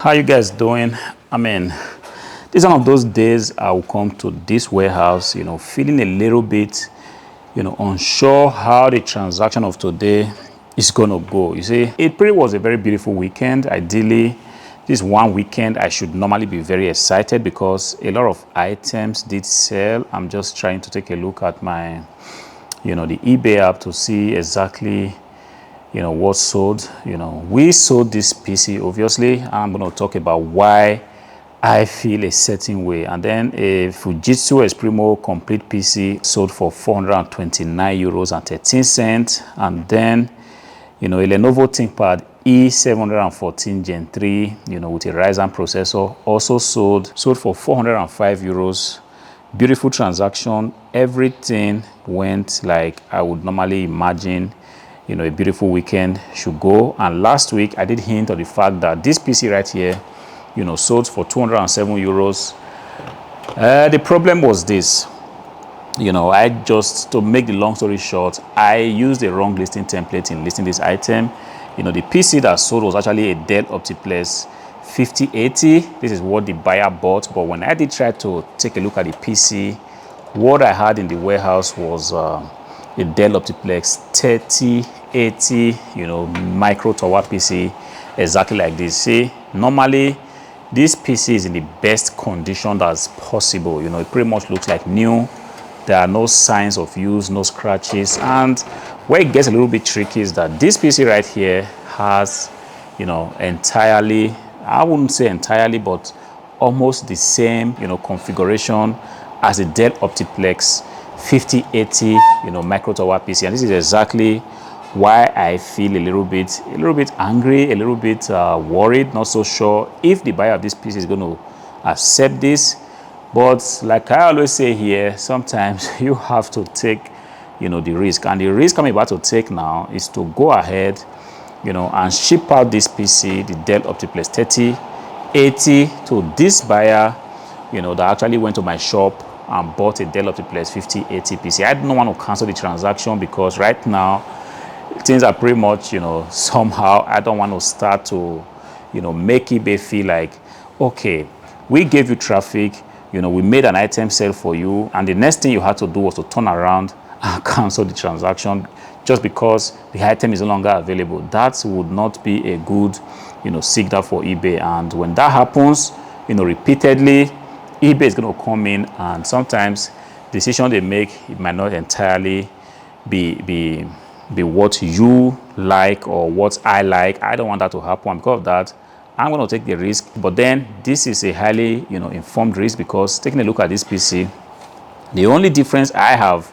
How you guys doing? This is one of those days I will come to this warehouse, feeling a little bit, unsure how the transaction of today is going to go. You see, it pretty was a very beautiful weekend. Ideally, this one weekend I should normally be very excited because a lot of items did sell. I'm just trying to take a look at my, the eBay app to see exactly what sold. We sold this PC. Obviously, I'm going to talk about why I feel a certain way. And then a Fujitsu Esprimo complete PC sold for 429 euros and 13 cents. And then a Lenovo ThinkPad E714 Gen 3 with a Ryzen processor also sold for 405 euros. Beautiful transaction. Everything went like I would normally imagine a beautiful weekend should go. And last week I did hint on the fact that this PC right here sold for 207 euros. The problem was this, to make the long story short, I used the wrong listing template in listing this item. The PC that sold was actually a Dell Optiplex 5080. This is what the buyer bought, but when I did try to take a look at the PC, what I had in the warehouse was a Dell Optiplex 3080, micro tower PC, exactly like this. See, normally this PC is in the best condition that's possible. It pretty much looks like new. There are no signs of use, no scratches. And where it gets a little bit tricky is that this PC right here has, entirely, I wouldn't say entirely, but almost the same, configuration as a Dell Optiplex 5080, micro tower PC. And this is exactly why I feel a little bit angry, a little bit worried, not so sure if the buyer of this PC is going to accept this. But like I always say here, sometimes you have to take, the risk. And the risk I'm about to take now is to go ahead, and ship out this PC, the Dell Optiplex 3080, to this buyer, that actually went to my shop and bought a Dell Optiplex 5080 PC. I don't want to cancel the transaction because right now things are pretty much, somehow I don't want to start to, make eBay feel like, okay, we gave you traffic, we made an item sale for you, and the next thing you had to do was to turn around and cancel the transaction just because the item is no longer available. That would not be a good, signal for eBay. And when that happens, repeatedly, eBay is going to come in, and sometimes decision they make, it might not entirely be what you like or what I like. I don't want that to happen. Because of that, I'm going to take the risk. But then this is a highly informed risk, because taking a look at this PC, the only difference I have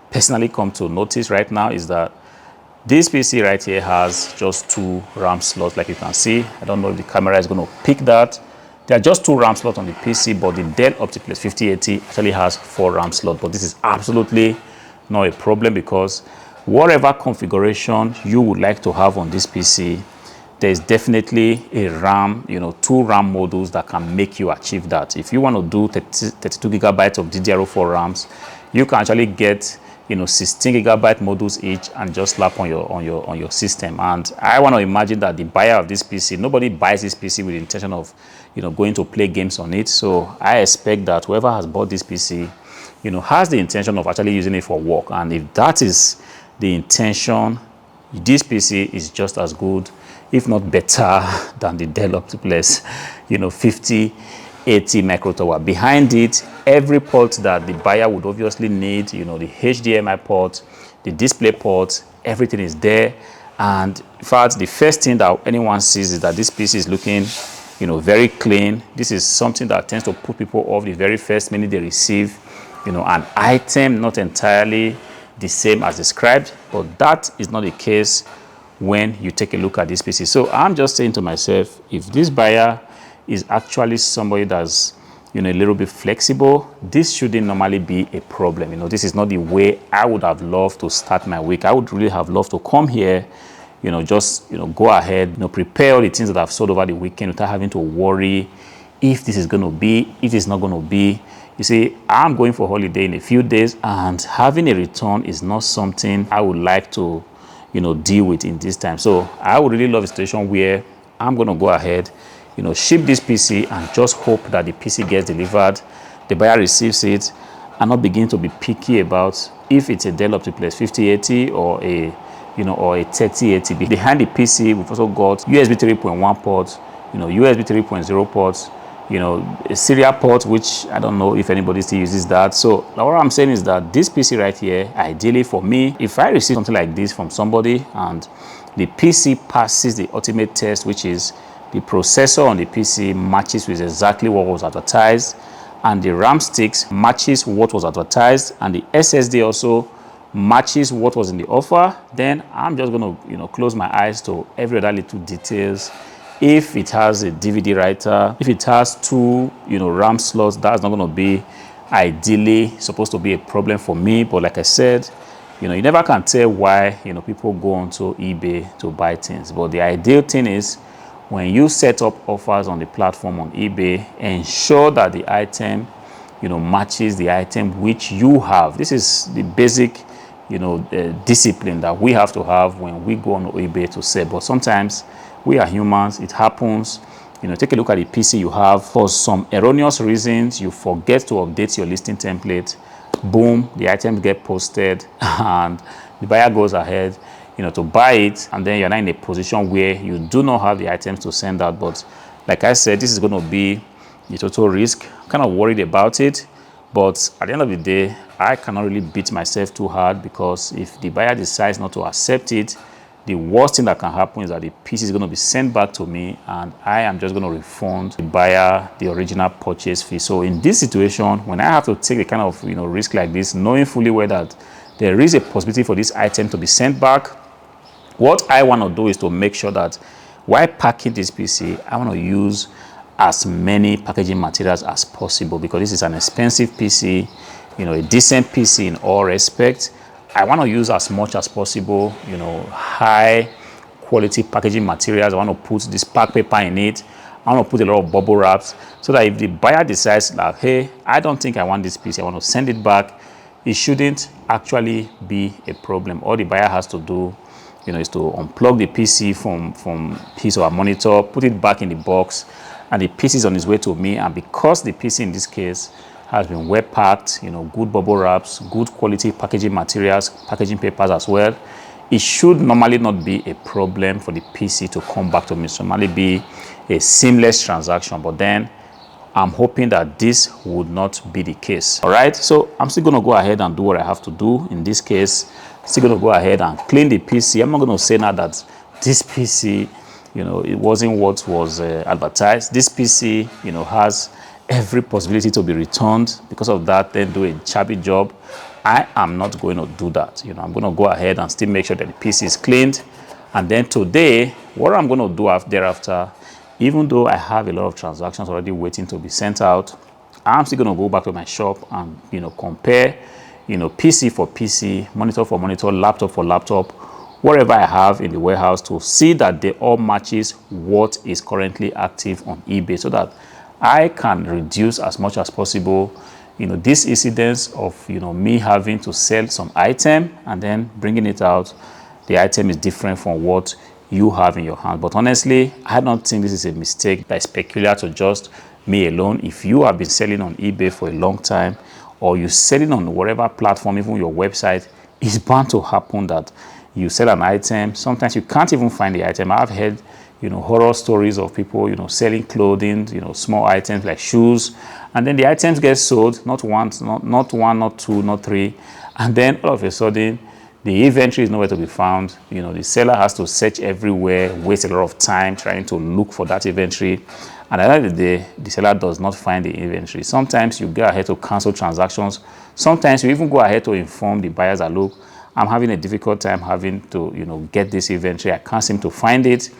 personally come to notice right now is that this PC right here has just 2 RAM slots, like you can see. I don't know if the camera is going to pick that. There are just 2 RAM slots on the PC, but the Dell Optiplex 5080 actually has 4 RAM slots. But this is absolutely not a problem, because whatever configuration you would like to have on this PC, there is definitely a RAM, 2 RAM modules that can make you achieve that. If you want to do 32 gigabytes of DDR4 RAMs, you can actually get 16 gigabyte modules each and just slap on your system. And I want to imagine that the buyer of this PC, nobody buys this PC with the intention of going to play games on it. So I expect that whoever has bought this PC has the intention of actually using it for work. And if that is the intention, this PC is just as good, if not better, than the Dell Optiplex 5080 micro tower. Behind it, every port that the buyer would obviously need, the HDMI port, the display port, everything is there. And in fact, the first thing that anyone sees is that this PC is looking very clean. This is something that tends to put people off the very first minute they receive an item not entirely the same as described. But that is not the case when you take a look at this PC. So I'm just saying to myself, if this buyer is actually somebody that's a little bit flexible, this shouldn't normally be a problem. This is not the way I would have loved to start my week. I would really have loved to come here, just go ahead, prepare all the things that I've sold over the weekend without having to worry if this is going to be, if it's not going to be. You see, I'm going for holiday in a few days, and having a return is not something I would like to deal with in this time. So I would really love a situation where I'm going to go ahead, ship this PC and just hope that the PC gets delivered, the buyer receives it, and not begin to be picky about if it's a Dell Optiplex 5080 or a or a 3080. Behind the PC, we've also got USB 3.1 ports, USB 3.0 ports, a serial port, which I don't know if anybody still uses that. So what I'm saying is that this PC right here, ideally for me, if I receive something like this from somebody and the PC passes the ultimate test, which is the processor on the PC matches with exactly what was advertised, and the RAM sticks matches what was advertised, and the SSD also matches what was in the offer, then I'm just going to close my eyes to every other little details. If it has a DVD writer, if it has two RAM slots, that's not going to be ideally supposed to be a problem for me. But like I said, you never can tell why people go onto eBay to buy things. But the ideal thing is, when you set up offers on the platform on eBay, ensure that the item matches the item which you have. This is the basic discipline that we have to have when we go on eBay to sell. But sometimes we are humans, it happens. Take a look at the PC you have. For some erroneous reasons, you forget to update your listing template. Boom, the items get posted and the buyer goes ahead to buy it, and then you're not in a position where you do not have the items to send out. But like I said, this is going to be the total risk. I'm kind of worried about it, but at the end of the day, I cannot really beat myself too hard, because if the buyer decides not to accept it, the worst thing that can happen is that the piece is going to be sent back to me, and I am just going to refund the buyer the original purchase fee. So in this situation, when I have to take a kind of risk like this, knowing fully well that there is a possibility for this item to be sent back, what I want to do is to make sure that while packing this PC, I want to use as many packaging materials as possible, because this is an expensive PC, a decent PC in all respects. I want to use as much as possible, high quality packaging materials. I want to put this pack paper in it. I want to put a lot of bubble wraps, so that if the buyer decides that, hey, I don't think I want this PC, I want to send it back, it shouldn't actually be a problem. All the buyer has to do is to unplug the PC from his or her monitor, put it back in the box, and the PC is on its way to me. And because the PC in this case has been well packed, good bubble wraps, good quality packaging materials, packaging papers as well, it should normally not be a problem for the PC to come back to me. So normally be a seamless transaction, but then I'm hoping that this would not be the case. All right, so I'm still going to go ahead and do what I have to do. In this case, still going to go ahead and clean the PC. I'm not going to say now that this PC, it wasn't what was advertised. This PC, has every possibility to be returned. Because of that, then do a shabby job. I am not going to do that. I'm going to go ahead and still make sure that the PC is cleaned. And then today, what I'm going to do thereafter, even though I have a lot of transactions already waiting to be sent out, I'm still going to go back to my shop and compare PC for PC, monitor for monitor, laptop for laptop, whatever I have in the warehouse, to see that they all matches what is currently active on eBay, so that I can reduce as much as possible this incidence of me having to sell some item and then bringing it out, the item is different from what you have in your hand. But honestly, I don't think this is a mistake that is peculiar to just me alone. If you have been selling on eBay for a long time, or you're selling on whatever platform, even your website, it's bound to happen that you sell an item, sometimes you can't even find the item. I've heard horror stories of people selling clothing, small items like shoes, and then the items get sold, not once, not one, not two, not three, and then all of a sudden the inventory is nowhere to be found. The seller has to search everywhere, waste a lot of time trying to look for that inventory, and at the end of the day, the seller does not find the inventory. Sometimes you go ahead to cancel transactions. Sometimes you even go ahead to inform the buyers that, look, I'm having a difficult time having to get this inventory. I can't seem to find it.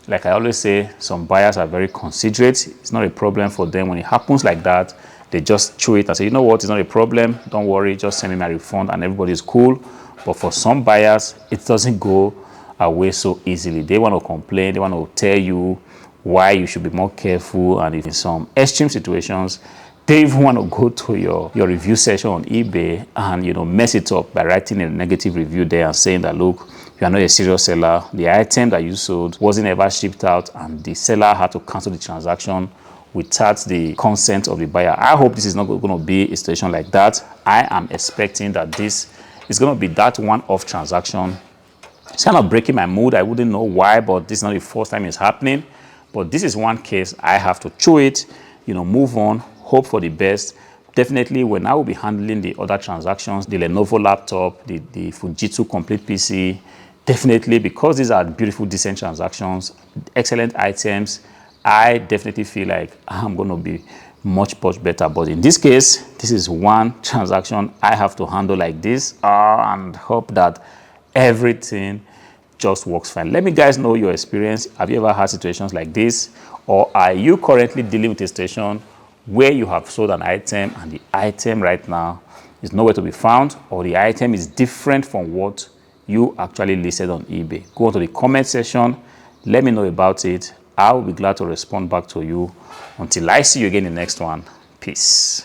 Like I always say, some buyers are very considerate. It's not a problem for them. When it happens like that, they just chew it and say, you know what, it's not a problem, don't worry, just send me my refund and everybody's cool. But for some buyers, it doesn't go away so easily. They want to complain, they want to tell you why you should be more careful, and if in some extreme situations, they even want to go to your review section on eBay and mess it up by writing a negative review there and saying that, look, you are not a serious seller, the item that you sold wasn't ever shipped out, and the seller had to cancel the transaction without the consent of the buyer. I hope this is not going to be a situation like that. I am expecting that this is going to be that one-off transaction. It's kind of breaking my mood. I wouldn't know why, but this is not the first time it's happening. But this is one case I have to chew it, move on, hope for the best. Definitely, when I will be handling the other transactions, the Lenovo laptop, the Fujitsu Complete PC, definitely, because these are beautiful, decent transactions, excellent items, I definitely feel like I'm going to be much better. But in this case, this is one transaction I have to handle like this and hope that everything just works fine. Let me guys know your experience. Have you ever had situations like this, or are you currently dealing with a situation where you have sold an item and the item right now is nowhere to be found, or the item is different from what you actually listed on eBay? Go to the comment section, let me know about it. I will be glad to respond back to you. Until I see you again in the next one, peace.